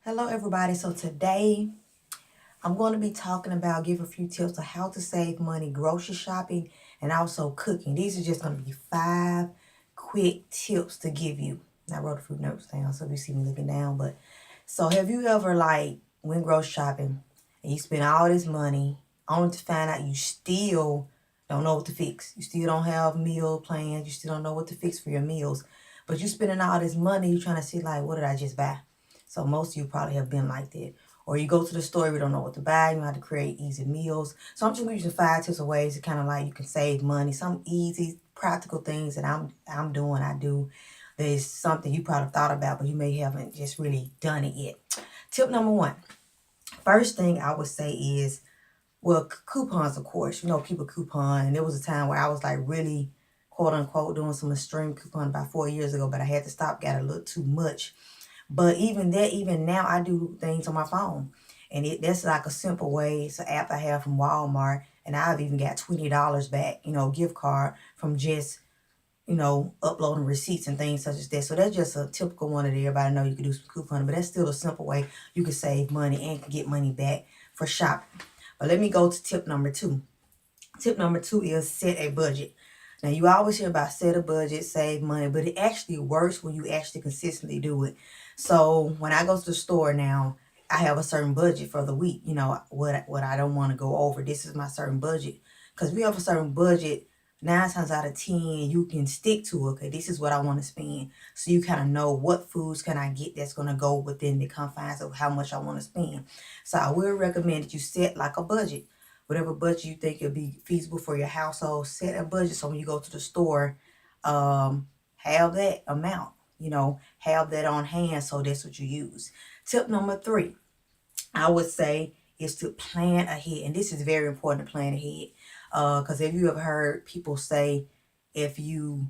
Hello everybody. So today I'm going to be talking about give a few tips on how to save money grocery shopping and also cooking. These are just going to be 5 quick tips to give you. I wrote a few notes down so you see me looking down. But so have you ever went grocery shopping and you spend all this money only to find out you still don't know what to fix? You still don't have meal plans. You still don't know what to fix for your meals. But you're spending all this money. You're trying to see what did I just buy? So most of you probably have been like that. Or you go to the store, you don't know what to buy, you know how to create easy meals. So I'm just gonna use you 5 tips of ways to kind of you can save money. Some easy, practical things that I'm doing, I do. That is something you probably thought about, but you may haven't just really done it yet. Tip number 1. First thing I would say is, well, coupons, of course. You know, people coupon. And there was a time where I was really, quote unquote, doing some extreme coupon about 4 years ago, but I had to stop, got a little too much. But even now, I do things on my phone. And that's like a simple way. It's an app I have from Walmart. And I've even got $20 back, gift card from just, uploading receipts and things such as that. So that's just a typical one that everybody know you can do some couponing. But that's still a simple way you can save money and can get money back for shopping. But let me go to tip number 2. Tip number 2 is set a budget. Now, you always hear about set a budget, save money, but it actually works when you actually consistently do it. So when I go to the store now, I have a certain budget for the week. You know, what I don't want to go over. This is my certain budget. Because we have a certain budget, 9 times out of 10, you can stick to it. Okay, this is what I want to spend. So you kind of know what foods can I get that's going to go within the confines of how much I want to spend. So I will recommend that you set a budget. Whatever budget you think will be feasible for your household, set a budget so when you go to the store, have that amount, have that on hand so that's what you use. Tip number 3, I would say, is to plan ahead. And this is very important to plan ahead. Because if you have heard people say, if you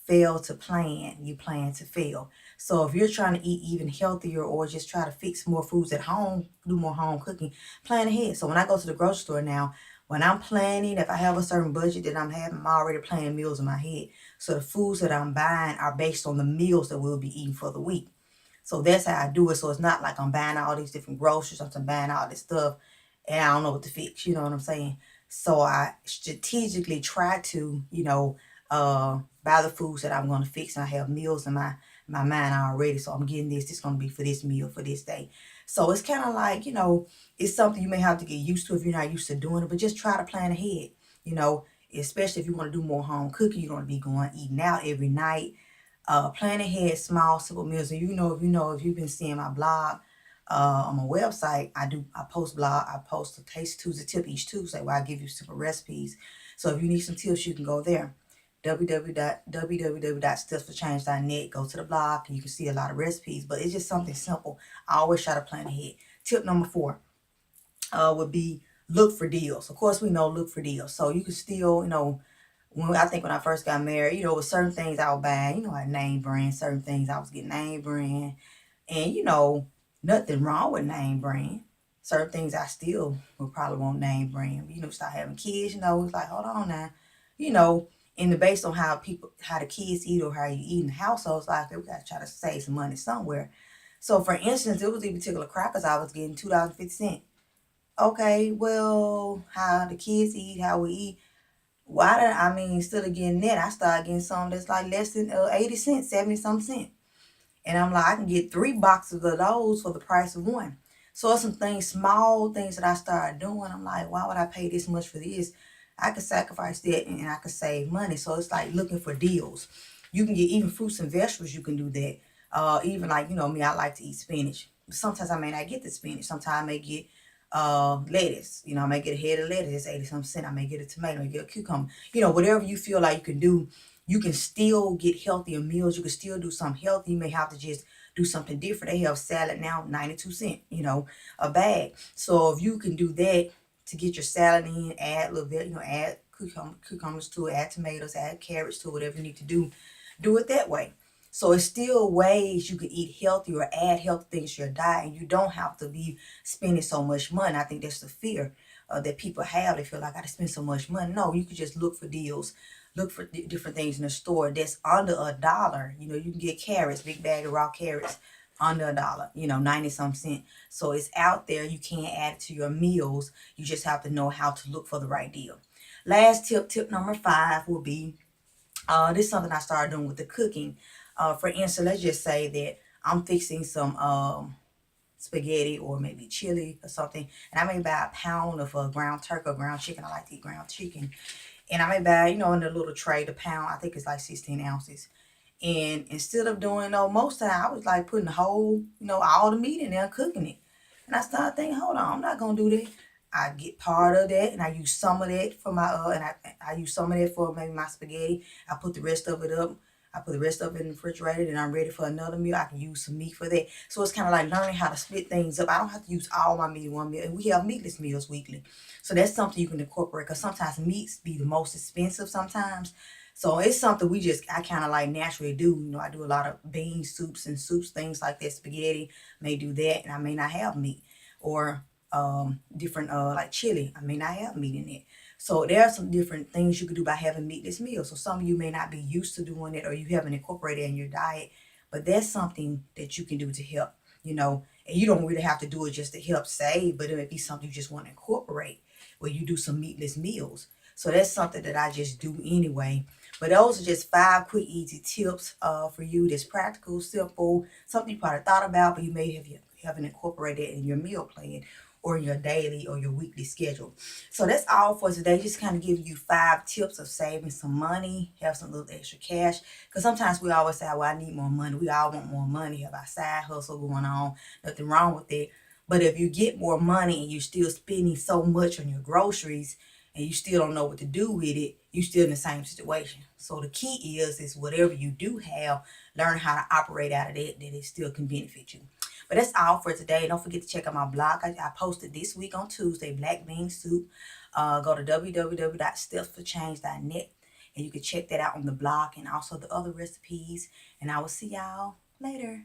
fail to plan, you plan to fail. So if you're trying to eat even healthier or just try to fix more foods at home, do more home cooking, plan ahead. So when I go to the grocery store now, when I'm planning, if I have a certain budget that I'm having, I'm already planning meals in my head. So the foods that I'm buying are based on the meals that we'll be eating for the week. So that's how I do it. So it's not like I'm buying all these different groceries, I'm buying all this stuff and I don't know what to fix. You know what I'm saying? So I strategically try to, buy the foods that I'm going to fix. And I have meals in my mind already. So I'm getting this. This is going to be for this meal for this day. So it's kind of it's something you may have to get used to if you're not used to doing it. But just try to plan ahead, especially if you want to do more home cooking. You don't want to be going eating out every night. Plan ahead small, simple meals. And if you've been seeing my blog, on my website, I post blog, I post a Taste Tuesday tip each Tuesday where I give you simple recipes. So if you need some tips, you can go there. www.stepsforchange.net. Go to the blog and you can see a lot of recipes, but it's just something simple. I always try to plan ahead. Tip number 4 would be look for deals. Of course, we know look for deals. So you can still, when I first got married, with certain things I was buying, like name brand, certain things I was getting name brand. And, nothing wrong with name brand. Certain things I still would probably want name brand. Start having kids, it's like, hold on now. And based on how the kids eat or how you eat in the households, like we got to try to save some money somewhere. So, for instance, there was these particular crackers I was getting $2.50. Okay, well, how the kids eat, how we eat. Instead of getting that, I started getting something that's like less than 80 cents, 70 some cents. And I'm like, I can get 3 boxes of those for the price of one. So it's some things, small things that I started doing. I'm like, why would I pay this much for this? I could sacrifice that and I could save money. So it's like looking for deals. You can get even fruits and vegetables. You can do that. Even me, I like to eat spinach. Sometimes I may not get the spinach. Sometimes I may get lettuce. I may get a head of lettuce. It's 80 some cents. I may get a tomato. I may get a cucumber. Whatever you feel like you can do. You can still get healthier meals. You can still do something healthy. You may have to just do something different. They have salad now, 92 cents, a bag. So if you can do that to get your salad in, add a little bit, add cucumbers to it, add tomatoes, add carrots to it, whatever you need to do it that way. So it's still ways you can eat healthy or add healthy things to your diet, and you don't have to be spending so much money. I think that's the fear that people have. They feel like I got to spend so much money. No, you can just look for deals. Look for different things in the store that's under $1. You can get carrots, big bag of raw carrots under $1, 90 some cent. So it's out there. You can't add it to your meals. You just have to know how to look for the right deal. Last tip number 5 will be, this is something I started doing with the cooking. For instance, let's just say that I'm fixing some spaghetti or maybe chili or something, and I may buy a pound of ground turkey or ground chicken. I like to eat ground chicken. And I may buy, in the little tray, the pound, I think it's like 16 ounces. And instead of doing, most of the time, I was like putting the whole, all the meat in there, cooking it. And I started thinking, hold on, I'm not going to do that. I get part of that and I use some of that for my, and I use some of that for maybe my spaghetti. I put the rest of it up. I put the rest of it in the refrigerator and I'm ready for another meal. I can use some meat for that. So it's kind of like learning how to split things up. I don't have to use all my meat in one meal. And we have meatless meals weekly. So that's something you can incorporate because sometimes meats be the most expensive sometimes. So it's something I kind of like naturally do. I do a lot of bean soups and soups, things like that, spaghetti, may do that, and I may not have meat. Or different, like chili, I may not have meat in it. So there are some different things you could do by having meatless meals. So some of you may not be used to doing it or you haven't incorporated it in your diet, but that's something that you can do to help, and you don't really have to do it just to help save, but it may be something you just want to incorporate where you do some meatless meals. So that's something that I just do anyway. But those are just 5 quick, easy tips for you that's practical, simple, something you probably thought about, but you may haven't incorporated in your meal plan or in your daily or your weekly schedule. So that's all for today. Just kind of giving you 5 tips of saving some money, have some little extra cash. Because sometimes we always say, well, I need more money. We all want more money, have our side hustle going on. Nothing wrong with it. But if you get more money and you're still spending so much on your groceries and you still don't know what to do with it, you're still in the same situation. So the key is whatever you do have, learn how to operate out of that it still can benefit you. But that's all for today. Don't forget to check out my blog. I posted this week on Tuesday, Black Bean Soup. Go to www.stepsforchange.net and you can check that out on the blog and also the other recipes. And I will see y'all later.